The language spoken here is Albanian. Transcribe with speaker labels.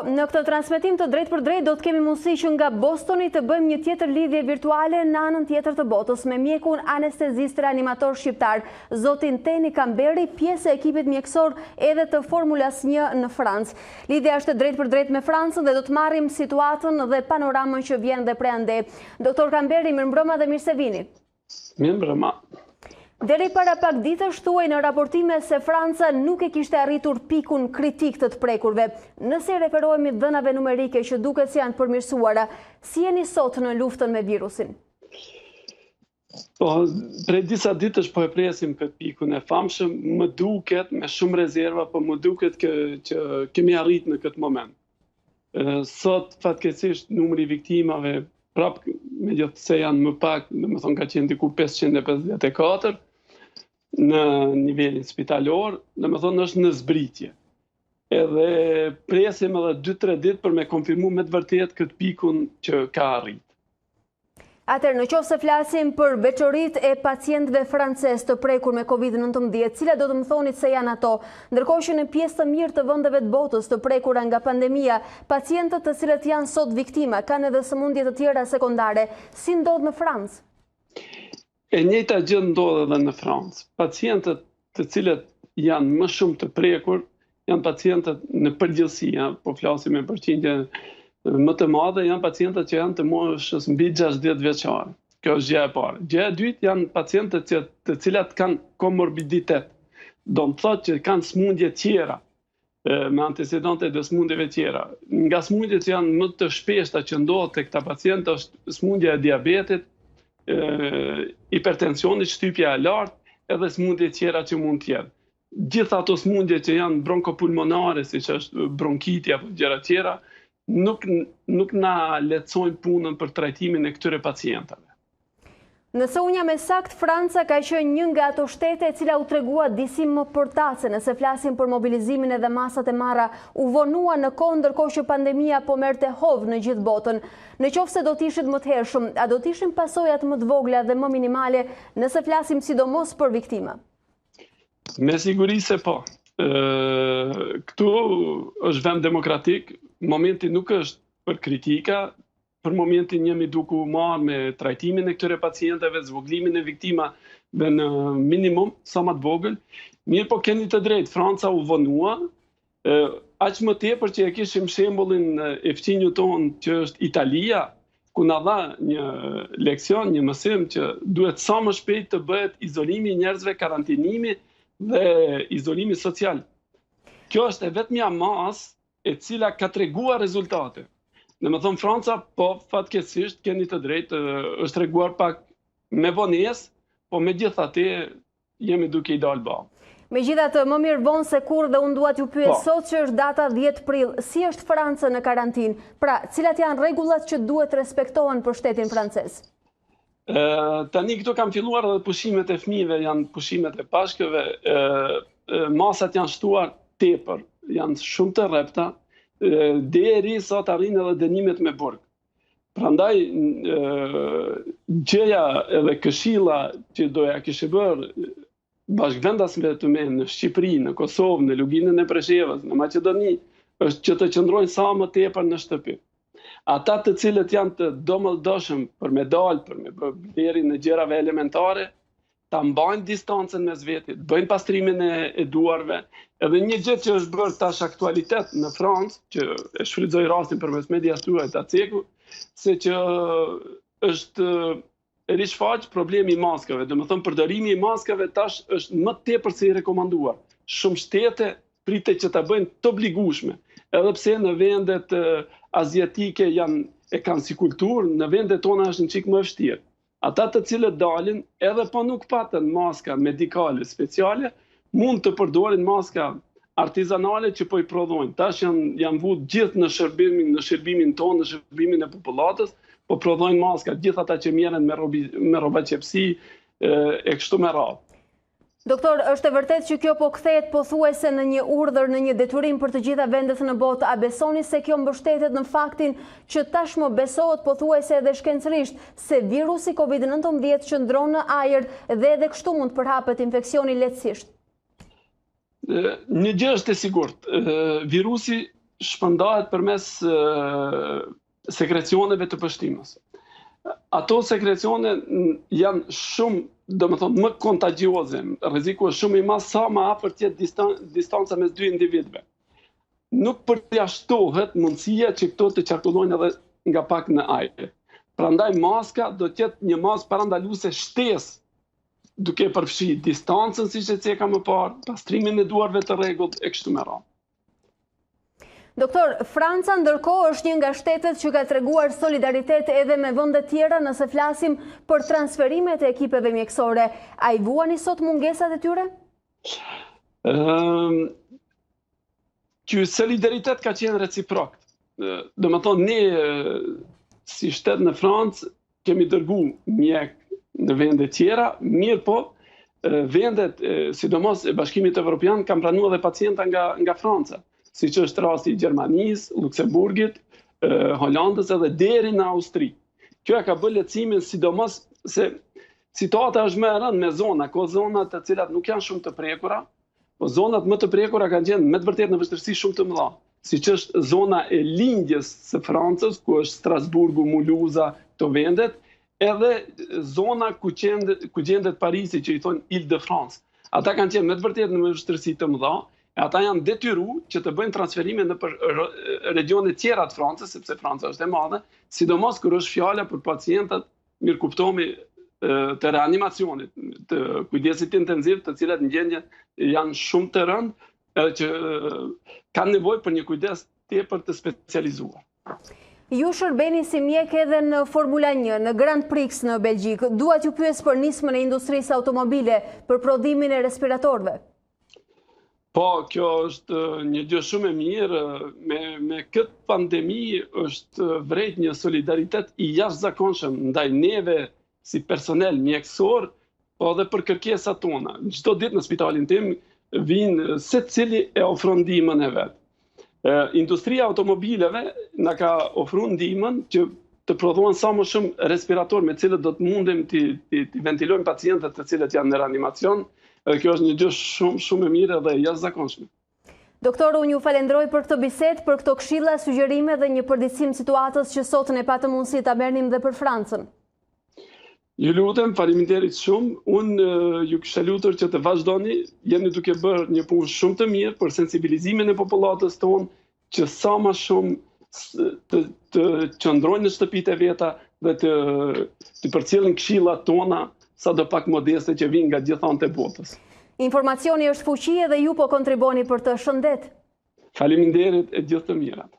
Speaker 1: në këtë transmetim të drejt për drejt do të kemi mundësi që nga Bostoni të bëjmë një tjetër lidhje virtuale në anën tjetër të botës me mjekun anestezist reanimator shqiptar, zotin Teni Kamberi, pjesë e ekipit mjekësor edhe të Formulas 1 në Francë. Lidhja është drejt për drejt me Francën dhe do të marrim situatën dhe panoramën që vjen dhe prej ande. Doktor Kamberi, mirëmbrëma dhe mirë se vini.
Speaker 2: Mirëmbrëma.
Speaker 1: Deri para pak ditësh thuaj në raportime se Franca nuk e kishte arritur pikun kritik të prekurve. Nëse referohemi dhënave numerike që duket se janë përmirësuara, si jeni sot në luftën me virusin?
Speaker 2: Prej disa ditësh po e presim këtë pikun e famshëm, më duket me shumë rezerva, po më duket që kemi arrit në këtë moment. Sot fatkeqësisht numri i viktimave prapë megjithëse janë më pak, domethënë ka qenë diku 554 në nivelin spitalor, domethënë është në zbritje. Edhe presim edhe 2-3 ditë për me konfirmu me të vërtetë këtë pikun që ka arrit.
Speaker 1: Atëherë, në qoftë se flasim për veçoritë e pacientëve francez të prekur me COVID-19, cilat do të më thonit se janë ato, ndërkohë që në pjesë të mirë të vendeve të botës të prekura nga pandemia, pacientët të cilët janë sot viktima kanë edhe sëmundje të tjera sekondare, si ndodh në Francë?
Speaker 2: E njëjta gjë ndodh edhe në Francë. Pacientët të cilët janë më shumë të prekur janë pacientët në përgjithësi, po flasim me përqindje më të madhe, janë pacientët që janë të moshës mbi 60 vjeçare. Kjo është gjëja e parë. Gjëja e dytë janë pacientët të cilat kanë komorbiditet. Do të thotë që kanë smundje tjera, me antecedente dhe smundjeve tjera. Nga smundjet që janë më të shpeshta që ndodhet tek këta pacientë është smundja e diabetit, hipertensionit, shtypja e lartë, edhe smundje tjera që mund të jetë. Gjitha ato smundje që janë bronkopulmonare, siç është bronkiti apo gjëra tjera, nuk na lehtësojnë punën për trajtimin e këtyre pacientave.
Speaker 1: Nëse unë jam e saktë, Franca ka qenë një nga ato shtete e cila u tregua disi më përtace, nëse flasim për mobilizimin edhe masat e marra u vonua në kohë ndërkohë që pandemia po merrte hovë në gjithë botën. Në qoftë se do të ishit më të hershëm, a do të ishin pasojat më të vogla dhe më minimale nëse flasim sidomos për viktima?
Speaker 2: Me siguri se po. Këtu është vend demokratik, momenti nuk është për kritika, për momentin jemi duke u marrë me trajtimin e këtyre pacientëve, zvoglimin e viktimave në minimum, sa më të vogël. Mirë po keni të drejtë, Franca u vonua, aq më tepër që e kishim shembullin e fëmijës tonë që është Italia, ku na dha një leksion, një mësim që duhet sa më shpejt të bëhet izolimi i njerëzve, karantinimi dhe izolimi social. Kjo është e vetmja masë e cila ka treguar rezultate. Në më thonë Franca, po fatkeqësisht keni të drejtë, është treguar pak me vonesë, po me gjithatë jemi duke i dalë ballë.
Speaker 1: Megjithatë, më mirë vonë se kurrë dhe unë dua t'ju pyes sot që është data 10 prill, si është Franca në karantinë? Pra, cilat janë rregullat që duhet respektohen për shtetin francez?
Speaker 2: Tani këtu kam filluar edhe pushimet e fëmijëve, janë pushimet e Pashkëve, masat janë shtuar tepër, janë shumë të rrepta. Deri sot arrin edhe dënimet me burg. Prandaj gjëja edhe këshilla që doja kishte bërë bashkëvendasve të me në Shqipëri, në Kosovë, në Luginën e Preshevës, në Maqedoni, është që të qëndrojnë sa më tepër në shtëpi. Ata të cilët janë të domosdoshëm për me dalë, për me bërë në gjërave elementare, ta mbajnë distancën mes vetit, bëjnë pastrimin e duarve. Edhe një gjë që është bërë tash aktualitet në Francë, që e shfrytëzoj rastin përmes medias tuaj ta ceku, se që është rishfaq problemi i maskave. Domethënë përdorimi i maskave tash është më tepër se i rekomanduar. Shumë shtete pritet që ta bëjnë të obligueshme, edhe pse në vendet aziatike e kanë si kulturë, në vendet tona është një çik më vështirë. Ata të cilët dalin, edhe po nuk patën maska medikale speciale, mund të përdorin maska artizanale që po i prodhojnë. Tash janë vut gjithë në shërbimin tonë, në shërbimin e popullatës, po prodhojnë maska, gjithë ata që merren me rroba qepsi e kështu me radhë.
Speaker 1: Doktor, është e vërtet që kjo po kthehet pothuajse në një urdhër, në një detyrim për të gjitha vendet në botë? A besoni se kjo mbështetet në faktin që tashmë besohet pothuajse edhe shkencërisht se virusi COVID-19 qëndron në ajër dhe edhe kështu mund të përhapet infeksioni lehtësisht?
Speaker 2: Një gjë është e sigurt, virusi shpërndahet përmes sekrecioneve të pështimës. Ato sekrecione janë shumë, domethënë, më kontagioze, rreziku është shumë i madh sa më afër të jetë distanca mes dy individëve. Nuk përjashtohet mundësia që këto të qarkullojnë edhe nga pak në ajër. Prandaj maska do të jetë një masë parandaluese shtesë, duke përfshi distancën, siç e ceka më parë, pastrimin e duarve të rregullt e kështu me radhë.
Speaker 1: Doktor, Franca ndërkohë është një nga shtetet që ka treguar solidaritet edhe me vende tjera nëse flasim për transferimet e ekipeve mjekësore. A i vuani sot mungesat e tyre?
Speaker 2: Ky solidaritet ka qenë reciprok. Domethënë ne si shtet në Francë kemi dërgu mjek në vende tjera, mirë po vendet, sidomos e Bashkimit Evropian, kanë pranuar edhe pacienta nga Franca, siç është rasti i Gjermanisë, Luksemburgit, Holandës edhe deri në Austri. Kjo e ka bërë lehtësimin, sidomos se situata është më e rëndë me zona, ka zona të cilat nuk janë shumë të prekura, po zonat më të prekura kanë qenë me të vërtetë në vështirësi shumë të mëdha, siç është zona e lindjes së Francës, ku është Strasburgu, Mulhouse, këto vendet, edhe zona ku gjendet Parisi, që i thonë Île-de-France. Ata kanë qenë me të vërtetë në vështirësi të mëdha, e ata janë detyruar që të bëjnë transferime në regione tjera të Francës, sepse Franca është e madhe, sidomos kur është fjala për pacientat, mirë kuptomi, të reanimacionit, të kujdesit intenziv, të cilat në gjendje janë shumë të rëndë, edhe që kanë nevojë për një kujdes tepër të specializuar.
Speaker 1: Ju shërbeni si mjek edhe në Formula 1, në Grand Prix në Belgjik. Dua t'ju pyes për nismën e industrisë automobile, për prodhimin e respiratorëve.
Speaker 2: Po, kjo është një gjë shumë e mirë. Me këtë pandemi është vrejt një solidaritet i jashtëzakonshëm ndaj neve si personel mjekësor, po edhe për kërkesat tona. Çdo ditë në spitalin tim vinë secili e ofron ndihmën e vet. Industria automobileve na ka ofruar ndihmën që të prodhohen sa më shumë respirator me cilët do të mundem të ventilojmë pacientët të cilët janë në reanimacion. Kjo është një gjë shumë e mirë dhe jashtëzakonshme.
Speaker 1: Doktor, unë ju falenderoj për këtë bisedë, për këto këshilla, sugjerime dhe një përditësim situatës që sot ne patëm mundësi ta merrnim dhe për Francën.
Speaker 2: Ju lutem, faleminderit shumë. Unë ju kisha lutur që të vazhdoni, jeni duke bërë një punë shumë të mirë për sensibilizimin e popullatës tonë, që sa më shumë të qëndrojnë në shtëpitë e veta dhe të përcjellin këshillat tona, sa do pak modeste që vinë nga gjithë anët e botës.
Speaker 1: Informacioni është fuqi dhe ju po kontribuoni për të shëndet.
Speaker 2: Faleminderit e gjithë të mirat.